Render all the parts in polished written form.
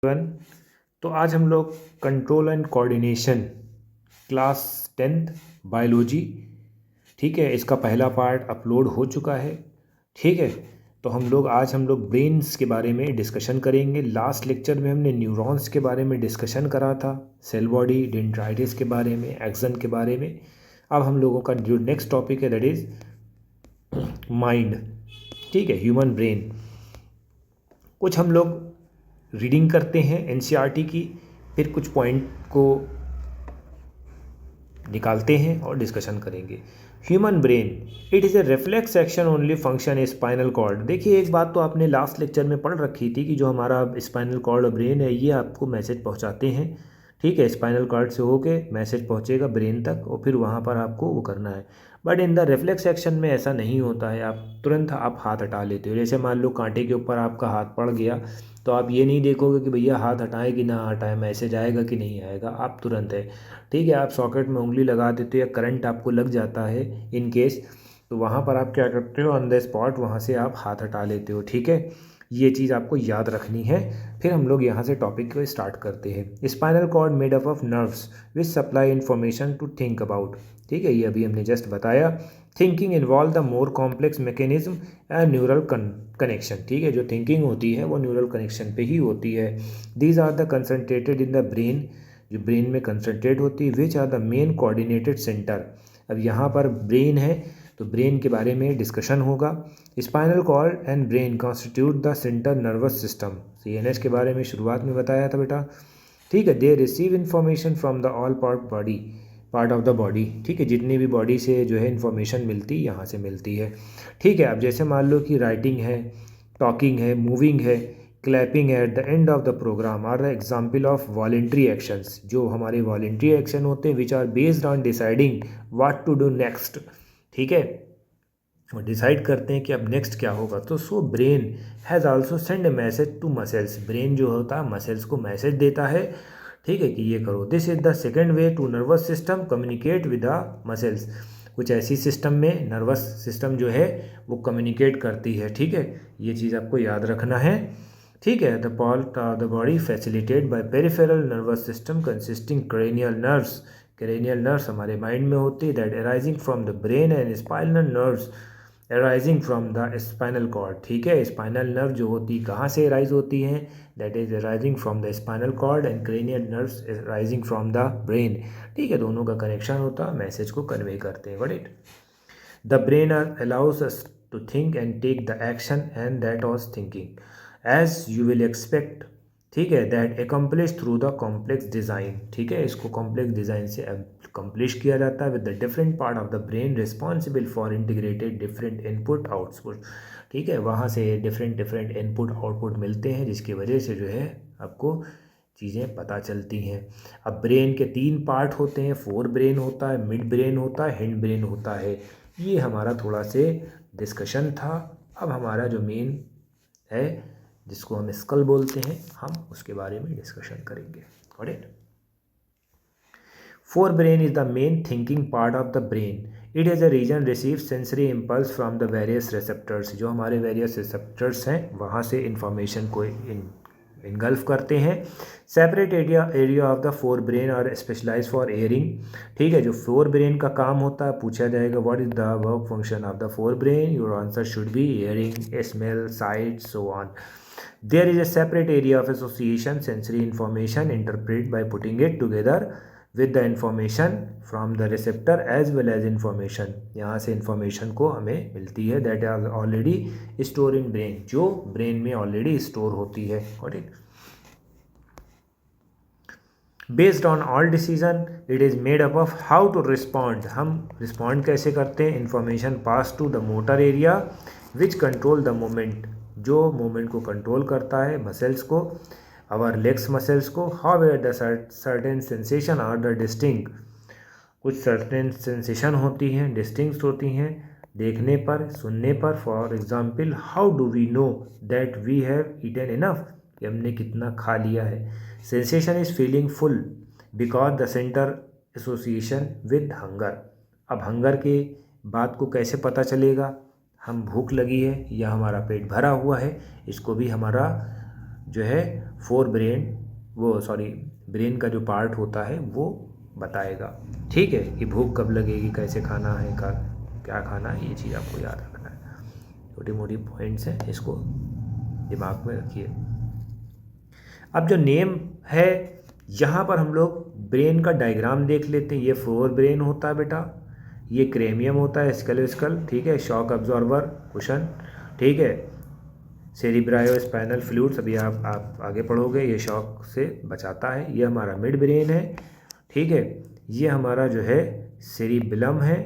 One. तो आज हम लोग control and coordination class 10th biology, ठीक है, इसका पहला पार्ट अपलोड हो चुका है। ठीक है, तो आज हम लोग ब्रेन्स के बारे में डिस्कशन करेंगे। लास्ट लेक्चर में हमने न्यूरॉन्स के बारे में डिस्कशन करा था, सेल बॉडी, डेंड्राइटिस के बारे में, एक्सन के बारे में। अब हम लोगों का जो नेक्स्ट टॉपिक है दैट इज़ माइंड, ठीक है, ह्यूमन ब्रेन। कुछ हम लोग रीडिंग करते हैं एनसीईआरटी की, फिर कुछ पॉइंट को निकालते हैं और डिस्कशन करेंगे। Human brain, it is a reflex action only function a spinal cord. देखिए, एक बात तो आपने लास्ट लेक्चर में पढ़ रखी थी कि जो हमारा स्पाइनल कॉर्ड और ब्रेन है ये आपको मैसेज पहुंचाते हैं। ठीक है, स्पाइनल कॉर्ड से होके मैसेज पहुंचेगा ब्रेन तक और फिर वहाँ पर आपको वो करना है। But in the reflex action में ऐसा नहीं होता है। आप तुरंत हाथ हटा लेते हो। जैसे मान लो कांटे के ऊपर आपका हाथ पड़ गया तो आप ये नहीं देखोगे कि भैया हाथ हटाए कि ना हटाए, मैसेज आएगा कि नहीं आएगा, आप तुरंत है। ठीक है, आप सॉकेट में उंगली लगा देते हो या करंट आपको लग जाता है इन केस, तो वहाँ पर आप क्या करते हो, ऑन द स्पॉट वहाँ से आप हाथ हटा लेते हो। ठीक है, ये चीज़ आपको याद रखनी है। फिर हम लोग यहाँ से टॉपिक को स्टार्ट करते हैं। Spinal cord made up of nerves which supply information to think about. ठीक है, ये अभी हमने जस्ट बताया। Thinking involve the more complex mechanism and neural connection. ठीक है, जो थिंकिंग होती है वो न्यूरल कनेक्शन पे ही होती है। These are the concentrated in the brain, जो ब्रेन में कंसनट्रेट होती है। Which are the main coordinated centre. अब यहाँ पर ब्रेन है तो ब्रेन के बारे में डिस्कशन होगा। Spinal cord and brain constitute the central nervous system. CNS के बारे में शुरुआत में बताया था बेटा। ठीक है, they receive information from the all part of the body. ठीक है, जितनी भी बॉडी से जो है इन्फॉर्मेशन मिलती यहाँ से मिलती है। ठीक है, अब जैसे मान लो कि राइटिंग है, टॉकिंग है, मूविंग है, क्लैपिंग है at the end of the programme are the example of voluntary actions. जो हमारे वॉलेंट्री एक्शन होते हैं which are based on deciding what to do next. ठीक है, और डिसाइड करते हैं कि अब नेक्स्ट क्या होगा। तो so brain has also send a message to muscles. Brain जो होता है मसल्स को मैसेज देता है, ठीक है, कि ये करो। This is the second way to nervous system communicate with the muscles. कुछ ऐसी सिस्टम में नर्वस सिस्टम जो है वो कम्युनिकेट करती है। ठीक है, ये चीज़ आपको याद रखना है। ठीक है, the part of the body facilitated by peripheral nervous system consisting cranial nerves. Cranial nerves हमारे माइंड में होती है, that arising from the brain and spinal nerves arising from the spinal cord. ठीक है, स्पाइनल नर्व जो होती कहाँ से अराइज होती हैं, that is arising from the spinal cord and cranial nerves arising from the brain. ठीक है, दोनों का कनेक्शन होता है, मैसेज को कन्वे करते हैं। But the brain allows us to think and take the action and that was thinking as you will expect. ठीक है, that accomplish through the complex design. ठीक है, इसको कॉम्प्लेक्स डिज़ाइन से कंप्लीट किया जाता है with the different part of the brain responsible for integrated different input output. ठीक है, वहाँ से डिफरेंट इनपुट आउटपुट मिलते हैं जिसकी वजह से जो है आपको चीज़ें पता चलती हैं। अब ब्रेन के 3 पार्ट होते हैं, फोर ब्रेन होता है, मिड ब्रेन होता है, हिंड ब्रेन होता है। ये हमारा थोड़ा से डिस्कशन था। अब हमारा जो मेन है जिसको हम स्कल बोलते हैं, हम उसके बारे में डिस्कशन करेंगे। Got it? Forebrain is the main thinking part of the brain. It is a region receives sensory impulse from the various receptors. जो हमारे various receptors हैं वहाँ से information को इनगल्फ करते हैं। Separate area of the forebrain और specialise for earring. ठीक है, जो forebrain का काम होता है, पूछा जाएगा what is the work function of the forebrain, your answer should be hearing, smell, sight, so on. There is a separate area of association, sensory information interpreted by putting it together with the information from the receptor as well as information. यहाँ से information को हमें मिलती है that are already stored in brain, जो brain में already store होती है. Got it? Based on all decision, it is made up of how to respond. हम respond कैसे करते हैं? Information pass to the motor area which control the movement. जो movement को कंट्रोल करता है, मसल्स को, आवर लेग्स मसल्स को. However the certain sensation are the distinct. कुछ सर्टेन सेंसेशन होती हैं, डिस्टिंक्ट होती हैं देखने पर, सुनने पर. For example, how do we know that we have eaten enough, कि हमने कितना खा लिया है. Sensation is feeling full because the centre association with hunger. अब हंगर के बात को कैसे पता चलेगा, हम भूख लगी है या हमारा पेट भरा हुआ है, इसको भी हमारा जो है फोर ब्रेन वो सॉरी ब्रेन का जो पार्ट होता है वो बताएगा। ठीक है, कि भूख कब लगेगी, कैसे खाना है, क्या खाना है, ये चीज़ आपको याद रखना है। छोटी मोटी पॉइंट्स हैं, इसको दिमाग में रखिए। अब जो नेम है यहाँ पर हम लोग ब्रेन का डायग्राम देख लेते हैं। ये फोर ब्रेन होता है बेटा, ये क्रेमियम होता है, स्केलेस्कल, ठीक है, शॉक अब्जॉर्बर कुशन, ठीक है, सेरिब्रायो स्पाइनल फ्लूइड्स, अभी आप आगे पढ़ोगे, ये शॉक से बचाता है। ये हमारा मिड ब्रेन है, ठीक है, ये हमारा जो है सेरिबेलम है,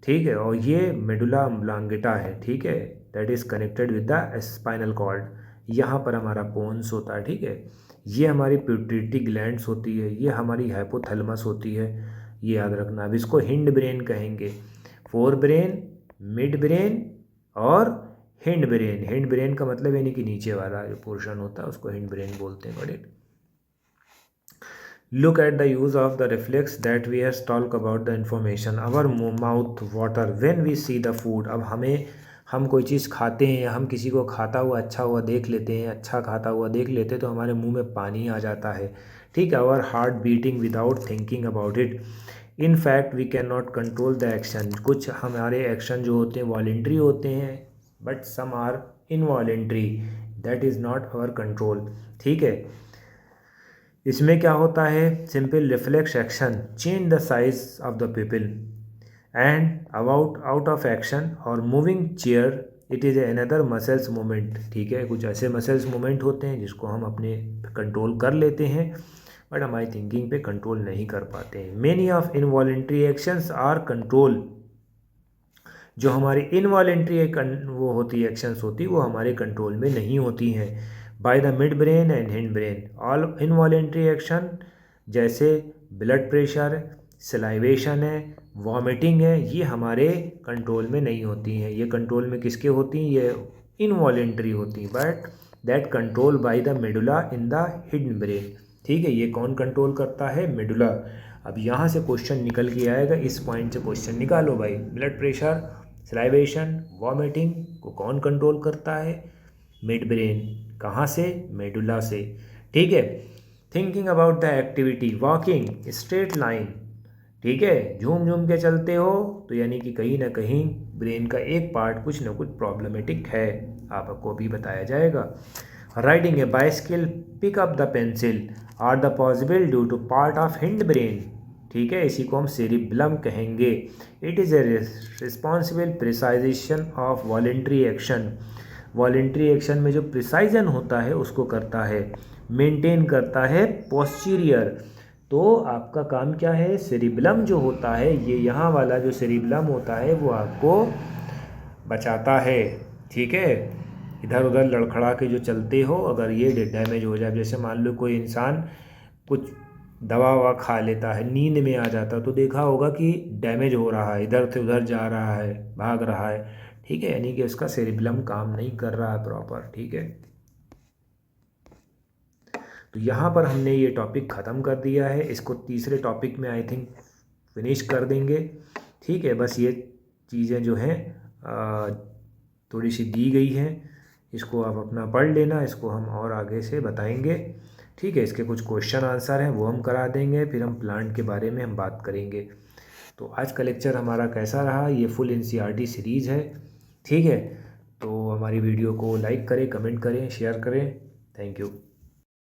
ठीक है, और ये मेडुला ऑब्लांगेटा है, ठीक है, that is connected with the spinal cord. यहाँ पर हमारा पोन्स होता है, ठीक है, ये हमारी पिट्यूटरी ग्लैंड्स होती है, ये हमारी हाइपोथैलेमस होती है, ये याद रखना। अब इसको हिंड ब्रेन कहेंगे। फोर ब्रेन, मिड ब्रेन और हिंड ब्रेन। हिंड ब्रेन का मतलब यानी कि नीचे वाला जो पोर्शन होता है उसको हिंड ब्रेन बोलते हैं। बड़े look at the use of the reflex that we have talked about the information our mouth water when we see the food। अब हम कोई चीज़ खाते हैं या हम किसी को खाता हुआ अच्छा हुआ देख लेते हैं, अच्छा खाता हुआ देख लेते हैं तो हमारे मुंह में पानी आ जाता है, ठीक है, our heart beating without thinking about it. In fact we can not control the action. कुछ हमारे एक्शन जो होते हैं वॉलेंट्री होते हैं, but some are involuntary, that is not our control, ठीक है। इसमें क्या होता है, simple reflex action change the size of the pupil and about out of action और moving chair it is another muscles movement, ठीक है। कुछ ऐसे मसल्स मूवमेंट होते हैं जिसको हम अपने कंट्रोल कर लेते हैं बट हमारी थिंकिंग पे कंट्रोल नहीं कर पाते हैं। Many of involuntary actions are control. जो हमारी इनवॉलेंट्री वो होती एक्शंस होती वो हमारे कंट्रोल में नहीं होती हैं। By the mid brain and hind brain all involuntary action जैसे ब्लड प्रेशर, सलाइवेशन है, वॉमिटिंग है, ये हमारे कंट्रोल में नहीं होती हैं। ये कंट्रोल में किसके होती हैं, ये इनवॉलेंट्री होती हैं, but that control by the medulla in the hidden brain, ठीक है। ये कौन कंट्रोल करता है, मेडुला। अब यहाँ से क्वेश्चन निकल के आएगा, इस पॉइंट से क्वेश्चन निकालो भाई। ब्लड प्रेशर, सलाइवेशन, वॉमिटिंग को कौन कंट्रोल करता है, मिड ब्रेन। कहाँ से, मेडुला से, ठीक है। Thinking about the activity, walking straight line, ठीक है, झूम झूम के चलते हो तो यानी कि कहीं ना कहीं ब्रेन का एक पार्ट कुछ ना कुछ प्रॉब्लमेटिक है, आपको अभी बताया जाएगा। Riding a bicycle, pick up the pencil are the possible due to part of hind brain, ठीक है, इसी को हम सेरिबेलम कहेंगे। It is a responsible precision of voluntary action. Voluntary action में जो प्रिसाइजन होता है उसको करता है, मेंटेन करता है पोस्टीरियर। तो आपका काम क्या है, सेरिबेलम जो होता है, ये यहाँ वाला जो सेरिबेलम होता है वो आपको बचाता है, ठीक है। इधर उधर लड़खड़ा के जो चलते हो, अगर ये डैमेज हो जाए, जैसे मान लो कोई इंसान कुछ दवा ववा खा लेता है, नींद में आ जाता, तो देखा होगा कि डैमेज हो रहा है, इधर से उधर जा रहा है, भाग रहा है, ठीक है, यानी कि उसका सेरिबेलम काम नहीं कर रहा है प्रॉपर, ठीक है। तो यहाँ पर हमने ये टॉपिक ख़त्म कर दिया है, इसको तीसरे टॉपिक में आई थिंक फिनिश कर देंगे, ठीक है। बस ये चीज़ें जो हैं थोड़ी सी दी गई हैं, इसको आप अपना पढ़ लेना, इसको हम और आगे से बताएंगे, ठीक है। इसके कुछ क्वेश्चन आंसर हैं वो हम करा देंगे, फिर हम प्लांट के बारे में हम बात करेंगे। तो आज का लेक्चर हमारा कैसा रहा, ये फुल एनसीईआरटी सीरीज़ है, ठीक है। तो हमारी वीडियो को लाइक करें, कमेंट करें, शेयर करें। Thank you.